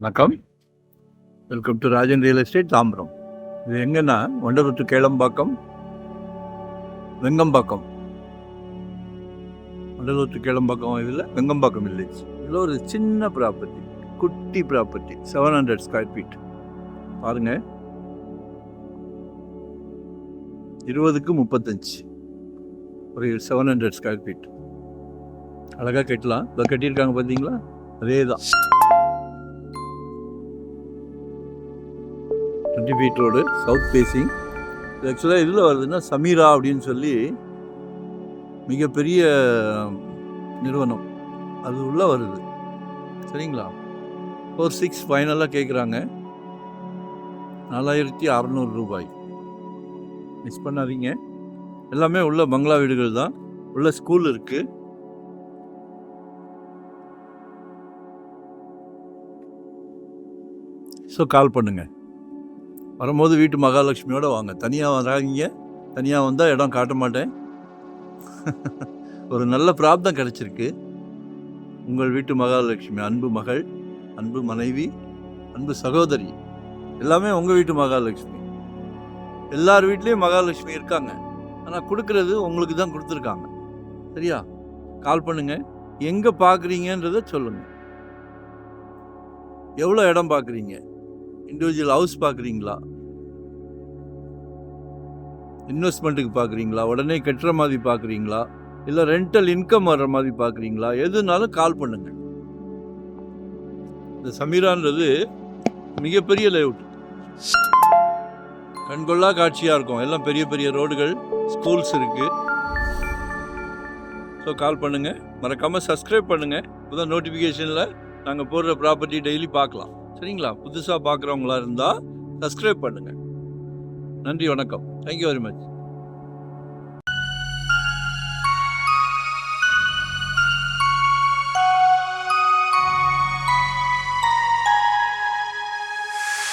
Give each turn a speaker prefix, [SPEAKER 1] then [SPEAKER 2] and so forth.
[SPEAKER 1] வணக்கம். Welcome to Rajan real estate Tambaram. இது எங்கன்னா வண்டலூர் டு கேளம்பாக்கம், வெங்கம்பாக்கம். வண்டலூர் டு கேளம்பாக்கம் இதில் வெங்கம்பாக்கம் வில்லேஜ். இதில் ஒரு சின்ன ப்ராப்பர்ட்டி, குட்டி ப்ராப்பர்ட்டி, 700 ஸ்கொயர் ஃபீட். பாருங்கள், 20க்கு 35, ஒரு 700 ஸ்கொயர் ஃபீட். அழகாக கட்டலாம். இப்போ கட்டியிருக்காங்க பார்த்தீங்களா, அதே தான். 20 ஃபீட் ரோடு, சவுத் ஃபேஸிங். ஆக்சுவலாக இதில் வருதுன்னா சமீரா அப்படின்னு சொல்லி மிகப்பெரிய நிறுவனம், அது உள்ளே வருது. சரிங்களா? 4.6 ஃபைனலாக கேட்குறாங்க. 4600 ரூபாய். மிஸ் பண்ணாதீங்க. எல்லாமே உள்ள பங்களா வீடுகள் தான். உள்ள ஸ்கூல் இருக்குது. ஸோ கால் பண்ணுங்கள். வரும்போது வீட்டு மகாலட்சுமியோடு வாங்க. தனியாக வராங்க. தனியாக வந்தால் இடம் காட்ட மாட்டேன். ஒரு நல்ல பிராப்தம் கிடச்சிருக்கு. உங்கள் வீட்டு மகாலட்சுமி, அன்பு மகள், அன்பு மனைவி, அன்பு சகோதரி, எல்லாமே உங்கள் வீட்டு மகாலட்சுமி. எல்லார் வீட்லேயும் மகாலட்சுமி இருக்காங்க. ஆனால் கொடுக்கறது உங்களுக்கு தான் கொடுத்துருக்காங்க. சரியா? கால் பண்ணுங்கள். எங்கே பார்க்குறீங்கன்றதை சொல்லுங்கள். எவ்வளோ இடம் பார்க்குறீங்க? இண்டிவிஜுவல் ஹவுஸ் பார்க்குறீங்களா? இன்வெஸ்ட்மெண்ட்டுக்கு பார்க்குறீங்களா? உடனே கட்டுற மாதிரி பார்க்குறீங்களா? இல்லை ரெண்டல் இன்கம் வர்ற மாதிரி பார்க்குறீங்களா? எதுனாலும் கால் பண்ணுங்க. இந்த சமீரான்றது மிகப்பெரிய லேஅவுட், கண்கொள்ளா காட்சியாக இருக்கும். எல்லாம் பெரிய பெரிய ரோடுகள், ஸ்கூல்ஸ் இருக்குது. ஸோ கால் பண்ணுங்கள். மறக்காமல் சப்ஸ்கிரைப் பண்ணுங்கள். இப்போதான் நோட்டிஃபிகேஷனில் நாங்கள் போடுற ப்ராப்பர்ட்டி டெய்லி பார்க்கலாம். சரிங்களா? புதுசாக பார்க்குறவங்களா இருந்தால் சப்ஸ்கிரைப் பண்ணுங்கள். நன்றி, வணக்கம். Thank you very much.